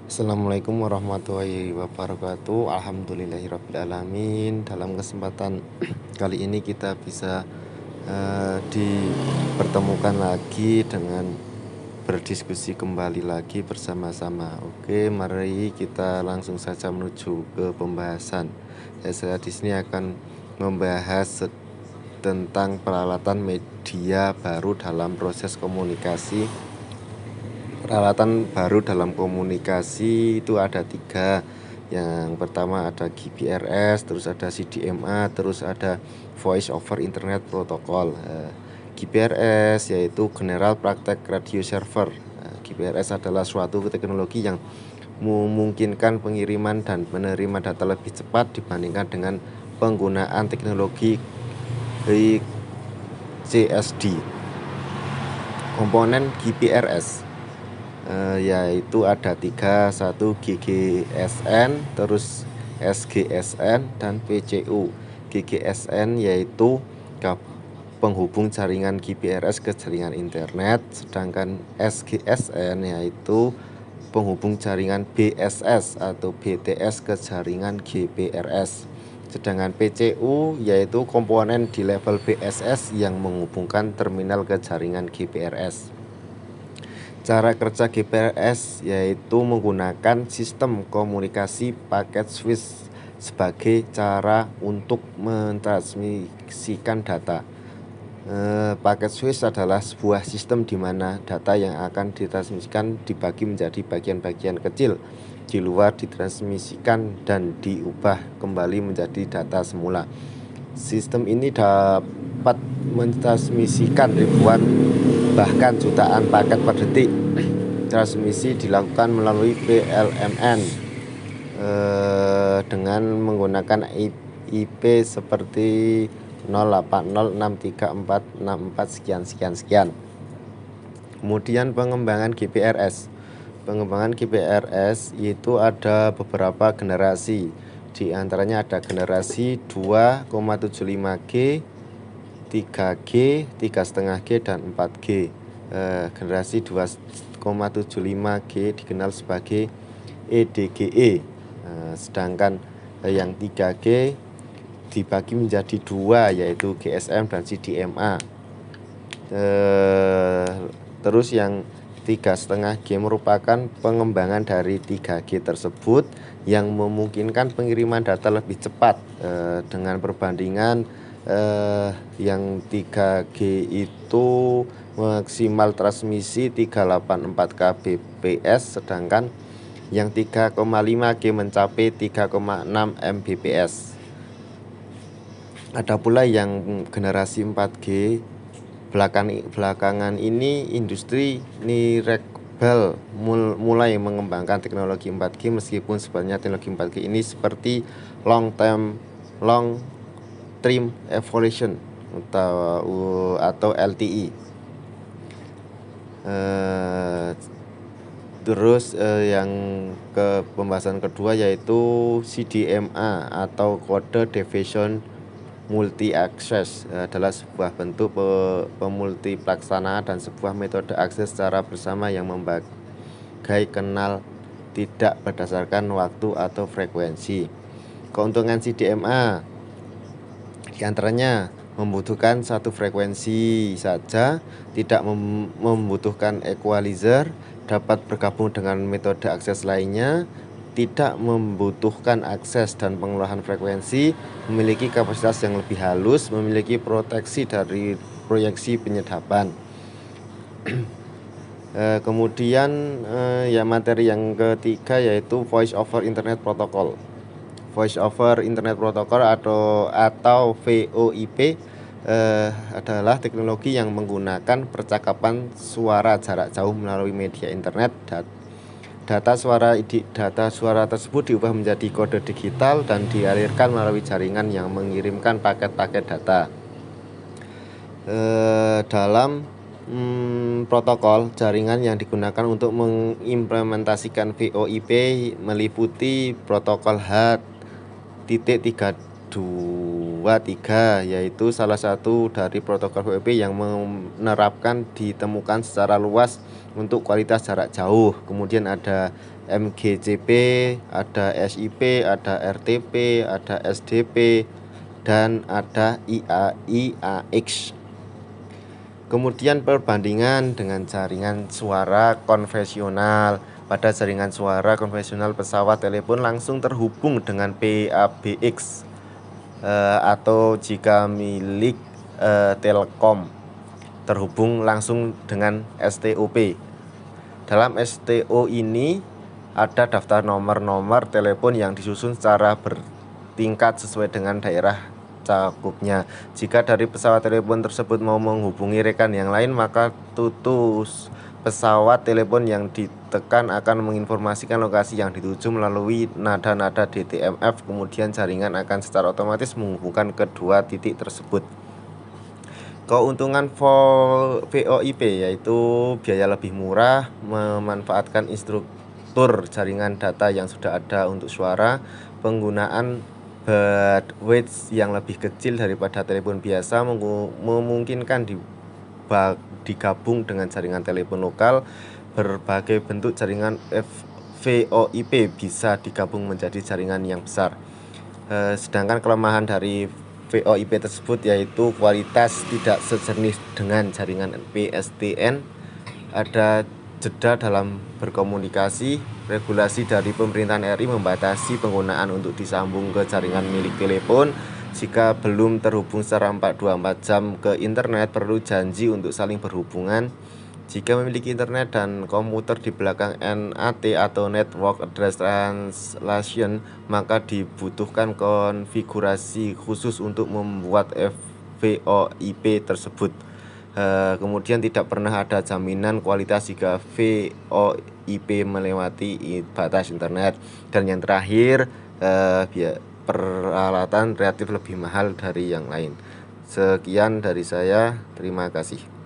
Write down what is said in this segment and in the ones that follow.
Assalamualaikum warahmatullahi wabarakatuh. Alhamdulillahirrabbilalamin. Dalam kesempatan kali ini kita bisa dipertemukan lagi dengan berdiskusi kembali lagi bersama-sama. Oke, mari kita langsung saja menuju ke pembahasan. Saya di sini akan membahas tentang peralatan media baru dalam proses komunikasi. Peralatan baru dalam komunikasi itu ada 3. Yang pertama ada GPRS, terus ada CDMA, terus ada Voice over Internet Protocol. GPRS yaitu General Practice Radio Server. GPRS adalah suatu teknologi yang memungkinkan pengiriman dan menerima data lebih cepat dibandingkan dengan penggunaan teknologi CSD. Komponen GPRS yaitu ada 3, 1 GGSN, terus SGSN dan PCU. GGSN yaitu penghubung jaringan GPRS ke jaringan internet, sedangkan SGSN yaitu penghubung jaringan BSS atau BTS ke jaringan GPRS. Sedangkan PCU yaitu komponen di level BSS yang menghubungkan terminal ke jaringan GPRS. Cara kerja GPRS yaitu menggunakan sistem komunikasi paket switch sebagai cara untuk mentransmisikan data. Paket switch adalah sebuah sistem di mana data yang akan ditransmisikan dibagi menjadi bagian-bagian kecil, di luar ditransmisikan dan diubah kembali menjadi data semula. Sistem ini dapat mentransmisikan ribuan bahkan jutaan paket per detik. Transmisi dilakukan melalui PLMN dengan menggunakan IP seperti 080634644 sekian. Kemudian pengembangan GPRS. Pengembangan GPRS itu ada beberapa generasi. Di antaranya ada generasi 2,75G, 3G, 3,5G, dan 4G. Generasi 2,75G dikenal sebagai EDGE. Sedangkan yang 3G dibagi menjadi 2, yaitu GSM dan CDMA. Terus yang 3,5G merupakan pengembangan dari 3G tersebut yang memungkinkan pengiriman data lebih cepat dengan perbandingan yang 3G itu maksimal transmisi 384 kbps, sedangkan yang 3,5G mencapai 3,6 Mbps. Ada pula yang generasi 4G. Belakangan ini industri nirkabel mulai mengembangkan teknologi 4G, meskipun sebenarnya teknologi 4G ini seperti long term evolution atau LTE. Terus yang ke pembahasan kedua yaitu CDMA atau Code Division Multi Access, adalah sebuah bentuk pemultiplaksanaan dan sebuah metode akses secara bersama yang membagi kenal tidak berdasarkan waktu atau frekuensi. Keuntungan CDMA diantaranya membutuhkan satu frekuensi saja, tidak membutuhkan equalizer, dapat bergabung dengan metode akses lainnya, tidak membutuhkan akses dan pengelolaan frekuensi, memiliki kapasitas yang lebih halus, memiliki proteksi dari proyeksi penyedapan. Kemudian ya materi yang ketiga yaitu Voice over Internet Protocol. Voice over Internet Protocol atau VoIP adalah teknologi yang menggunakan percakapan suara jarak jauh melalui media internet. Data suara tersebut diubah menjadi kode digital dan dialirkan melalui jaringan yang mengirimkan paket-paket data. Dalam protokol jaringan yang digunakan untuk mengimplementasikan VoIP meliputi protokol H.326, 2, 3, yaitu salah satu dari protokol VoIP yang menerapkan ditemukan secara luas untuk kualitas jarak jauh. Kemudian ada MGCP, ada SIP, ada RTP, ada SDP, dan ada IAX. Kemudian perbandingan dengan jaringan suara konvensional. Pada jaringan suara konvensional pesawat telepon langsung terhubung dengan PABX, atau jika milik Telkom terhubung langsung dengan STOP. Dalam STO ini ada daftar nomor-nomor telepon yang disusun secara bertingkat sesuai dengan daerah cakupnya. Jika dari pesawat telepon tersebut mau menghubungi rekan yang lain, maka tutus pesawat telepon yang ditekan akan menginformasikan lokasi yang dituju melalui nada-nada DTMF. Kemudian jaringan akan secara otomatis menghubungkan kedua titik tersebut. Keuntungan VoIP yaitu biaya lebih murah, memanfaatkan instruktur jaringan data yang sudah ada untuk suara, penggunaan bandwidth yang lebih kecil daripada telepon biasa, memungkinkan digabung dengan jaringan telepon lokal. Berbagai bentuk jaringan VoIP bisa digabung menjadi jaringan yang besar. Sedangkan kelemahan dari VoIP tersebut yaitu kualitas tidak sejenis dengan jaringan PSTN, ada jeda dalam berkomunikasi, regulasi dari pemerintahan RI membatasi penggunaan untuk disambung ke jaringan milik telepon. Jika belum terhubung secara 24 jam ke internet, perlu janji untuk saling berhubungan. Jika memiliki internet dan komputer di belakang NAT atau Network Address Translation, maka dibutuhkan konfigurasi khusus untuk membuat VoIP tersebut. Kemudian tidak pernah ada jaminan kualitas jika VoIP melewati batas internet. Dan yang terakhir, peralatan relatif lebih mahal dari yang lain. Sekian dari saya, terima kasih.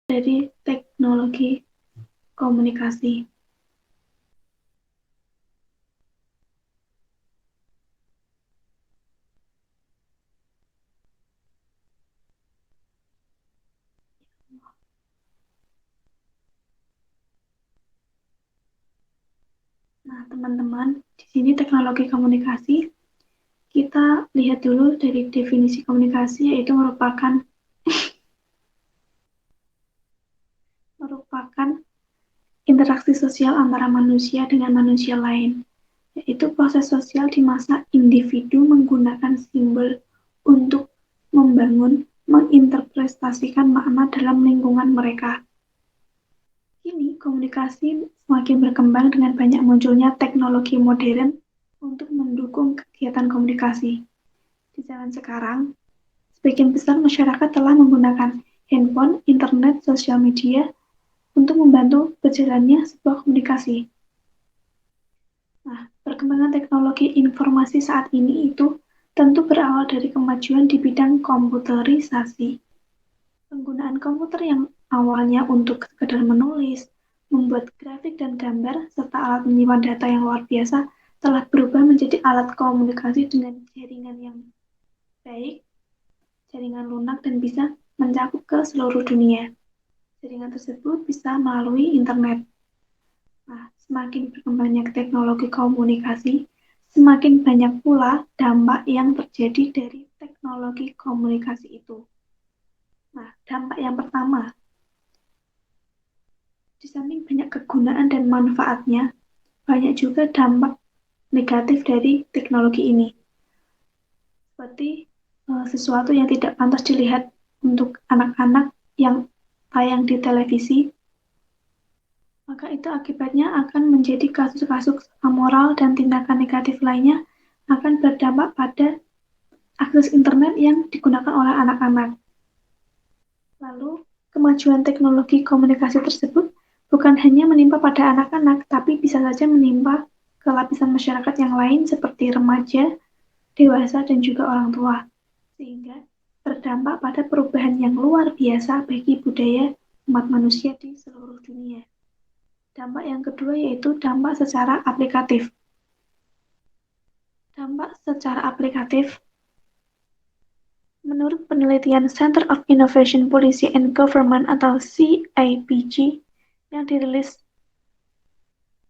Dari teknologi komunikasi. Nah, teman-teman, di sini teknologi komunikasi, kita lihat dulu dari definisi komunikasi, yaitu merupakan interaksi sosial antara manusia dengan manusia lain, yaitu proses sosial di masa individu menggunakan simbol untuk membangun menginterpretasikan makna dalam lingkungan mereka. Kini, komunikasi semakin berkembang dengan banyak munculnya teknologi modern untuk mendukung kegiatan komunikasi. Di zaman sekarang, sebagian besar masyarakat telah menggunakan handphone, internet, sosial media untuk membantu berjalannya sebuah komunikasi. Nah, perkembangan teknologi informasi saat ini itu tentu berawal dari kemajuan di bidang komputerisasi. Penggunaan komputer yang awalnya untuk sekedar menulis, membuat grafik dan gambar, serta alat menyimpan data yang luar biasa telah berubah menjadi alat komunikasi dengan jaringan yang baik, jaringan lunak, dan bisa mencakup ke seluruh dunia. Jaringan tersebut bisa melalui internet. Nah, semakin berkembangnya teknologi komunikasi, semakin banyak pula dampak yang terjadi dari teknologi komunikasi itu. Nah, dampak yang pertama, di samping banyak kegunaan dan manfaatnya, banyak juga dampak negatif dari teknologi ini. Seperti sesuatu yang tidak pantas dilihat untuk anak-anak yang tayang di televisi, maka itu akibatnya akan menjadi kasus-kasus amoral dan tindakan negatif lainnya akan berdampak pada akses internet yang digunakan oleh anak-anak. Lalu, kemajuan teknologi komunikasi tersebut bukan hanya menimpa pada anak-anak, tapi bisa saja menimpa ke lapisan masyarakat yang lain seperti remaja, dewasa, dan juga orang tua, sehingga berdampak pada perubahan yang luar biasa bagi budaya umat manusia di seluruh dunia. Dampak yang kedua yaitu dampak secara aplikatif. Dampak secara aplikatif, menurut penelitian Center of Innovation Policy and Government atau CIPG yang dirilis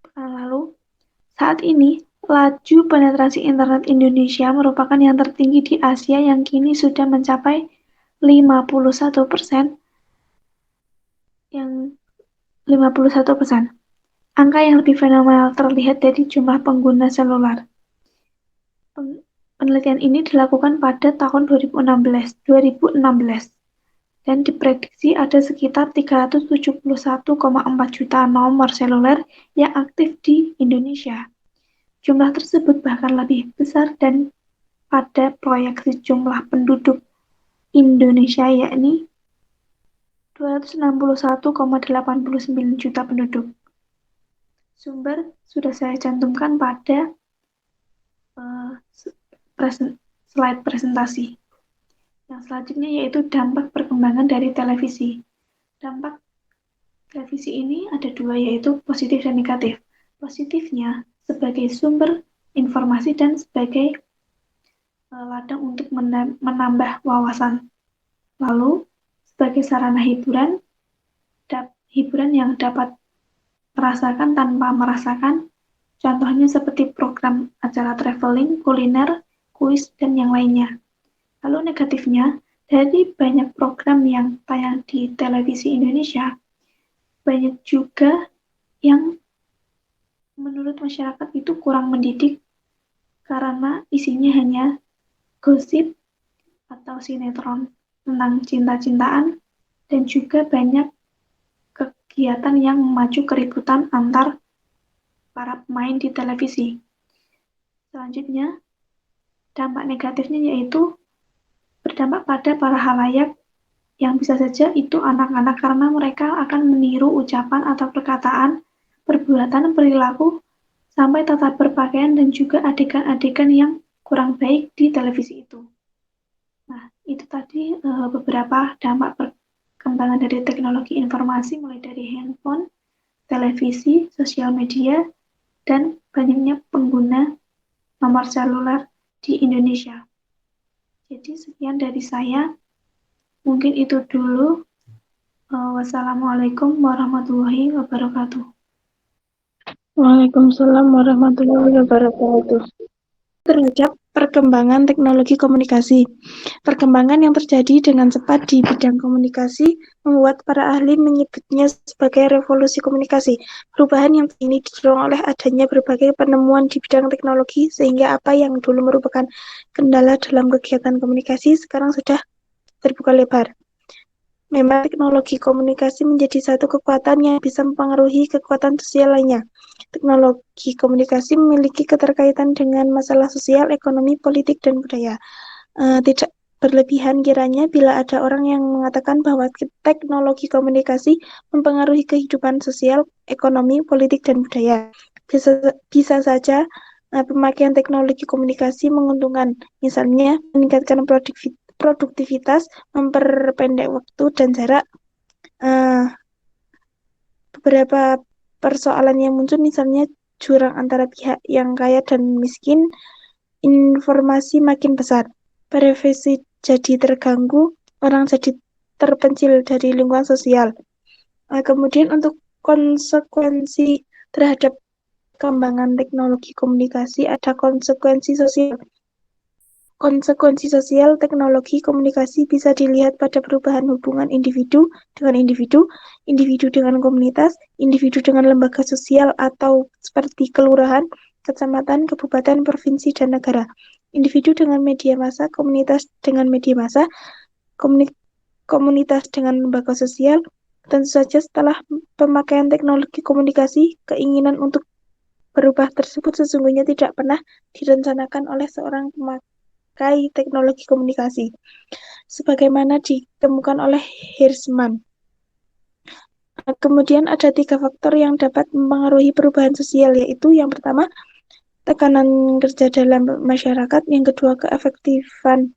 pekan lalu, saat ini laju penetrasi internet Indonesia merupakan yang tertinggi di Asia yang kini sudah mencapai 51%. Angka yang lebih fenomenal terlihat dari jumlah pengguna seluler. Penelitian ini dilakukan pada tahun 2016 dan diprediksi ada sekitar 371,4 juta nomor seluler yang aktif di Indonesia. Jumlah tersebut bahkan lebih besar dan pada proyeksi jumlah penduduk Indonesia yakni 261,89 juta penduduk. Sumber sudah saya cantumkan pada slide presentasi. Yang selanjutnya yaitu dampak perkembangan dari televisi. Dampak televisi ini ada dua, yaitu positif dan negatif. Positifnya sebagai sumber informasi dan sebagai ladang untuk menambah wawasan. Lalu sebagai sarana hiburan yang dapat merasakan tanpa merasakan, contohnya seperti program acara traveling, kuliner, kuis, dan yang lainnya. Lalu negatifnya, dari banyak program yang tayang di televisi Indonesia, banyak juga yang menurut masyarakat itu kurang mendidik karena isinya hanya gosip atau sinetron tentang cinta-cintaan dan juga banyak kegiatan yang memacu keributan antar para pemain di televisi. Selanjutnya, dampak negatifnya yaitu berdampak pada para halayak yang bisa saja itu anak-anak karena mereka akan meniru ucapan atau perkataan, perbuatan, perilaku, sampai tata berpakaian dan juga adegan-adegan yang kurang baik di televisi itu. Nah, itu tadi beberapa dampak perkembangan dari teknologi informasi mulai dari handphone, televisi, sosial media, dan banyaknya pengguna nomor seluler di Indonesia. Jadi sekian dari saya. Mungkin itu dulu. Wassalamualaikum warahmatullahi wabarakatuh. Waalaikumsalam warahmatullahi wabarakatuh. Terhadap perkembangan teknologi komunikasi. Perkembangan yang terjadi dengan cepat di bidang komunikasi membuat para ahli menyebutnya sebagai revolusi komunikasi. Perubahan yang ini didorong oleh adanya berbagai penemuan di bidang teknologi sehingga apa yang dulu merupakan kendala dalam kegiatan komunikasi sekarang sudah terbuka lebar. Memang teknologi komunikasi menjadi satu kekuatan yang bisa mempengaruhi kekuatan sosial lainnya. Teknologi komunikasi memiliki keterkaitan dengan masalah sosial, ekonomi, politik, dan budaya. Tidak berlebihan kiranya bila ada orang yang mengatakan bahwa teknologi komunikasi mempengaruhi kehidupan sosial, ekonomi, politik, dan budaya. Bisa saja pemakaian teknologi komunikasi menguntungkan, misalnya meningkatkan produktivitas, memperpendek waktu dan jarak. Beberapa persoalan yang muncul misalnya jurang antara pihak yang kaya dan miskin, informasi makin besar, privasi jadi terganggu, orang jadi terpencil dari lingkungan sosial. Kemudian untuk konsekuensi terhadap perkembangan teknologi komunikasi ada konsekuensi sosial. Konsekuensi sosial teknologi komunikasi bisa dilihat pada perubahan hubungan individu dengan individu, individu dengan komunitas, individu dengan lembaga sosial atau seperti kelurahan, kecamatan, kabupaten, provinsi, dan negara. Individu dengan media massa, komunitas dengan media massa, komunitas dengan lembaga sosial. Tentu saja setelah pemakaian teknologi komunikasi, keinginan untuk berubah tersebut sesungguhnya tidak pernah direncanakan oleh seorang pemakai teknologi komunikasi, sebagaimana ditemukan oleh Hirschman. Kemudian ada 3 faktor yang dapat mempengaruhi perubahan sosial, yaitu yang pertama, tekanan kerja dalam masyarakat, yang kedua, keefektifan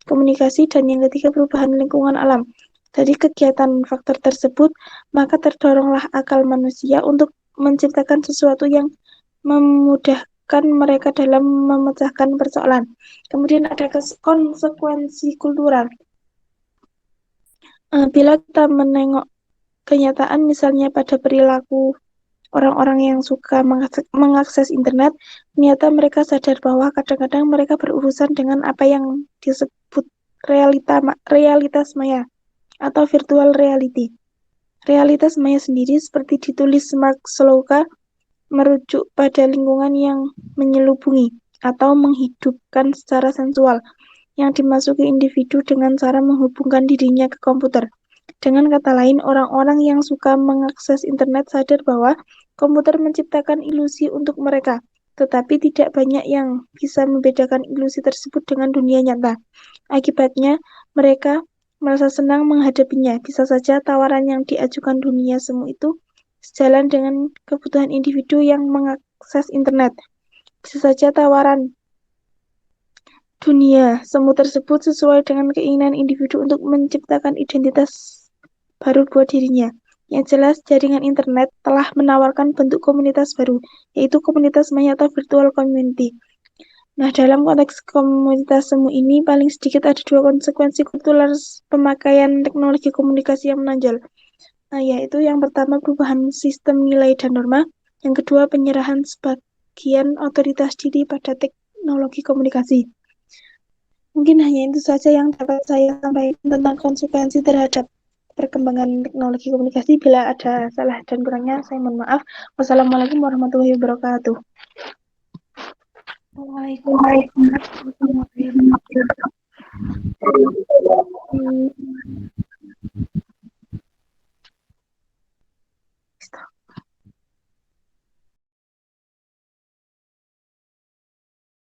komunikasi, dan yang ketiga, perubahan lingkungan alam. Dari kegiatan faktor tersebut, maka terdoronglah akal manusia untuk menciptakan sesuatu yang memudahkan mereka dalam memecahkan persoalan. Kemudian ada konsekuensi kultural. Bila kita menengok kenyataan misalnya pada perilaku orang-orang yang suka mengakses internet, ternyata mereka sadar bahwa kadang-kadang mereka berurusan dengan apa yang disebut realitas maya atau virtual reality. Realitas maya sendiri seperti ditulis Mark Slowka merujuk pada lingkungan yang menyelubungi atau menghidupkan secara sensual yang dimasuki individu dengan cara menghubungkan dirinya ke komputer. Dengan kata lain, orang-orang yang suka mengakses internet sadar bahwa komputer menciptakan ilusi untuk mereka, tetapi tidak banyak yang bisa membedakan ilusi tersebut dengan dunia nyata. Akibatnya, mereka merasa senang menghadapinya. Bisa saja tawaran yang diajukan dunia semu itu sejalan dengan kebutuhan individu yang mengakses internet. Bisa saja tawaran dunia semu tersebut sesuai dengan keinginan individu untuk menciptakan identitas baru buat dirinya. Yang jelas, jaringan internet telah menawarkan bentuk komunitas baru, yaitu komunitas maya atau virtual community. Nah, dalam konteks komunitas semu ini, paling sedikit ada 2 konsekuensi kultural pemakaian teknologi komunikasi yang menonjol. Yaitu yang pertama, perubahan sistem nilai dan norma. Yang kedua, penyerahan sebagian otoritas diri pada teknologi komunikasi. Mungkin hanya itu saja yang dapat saya sampaikan tentang konsekuensi terhadap perkembangan teknologi komunikasi. Bila ada salah dan kurangnya, saya mohon maaf. Wassalamualaikum warahmatullahi wabarakatuh. Waalaikumsalam warahmatullahi wabarakatuh.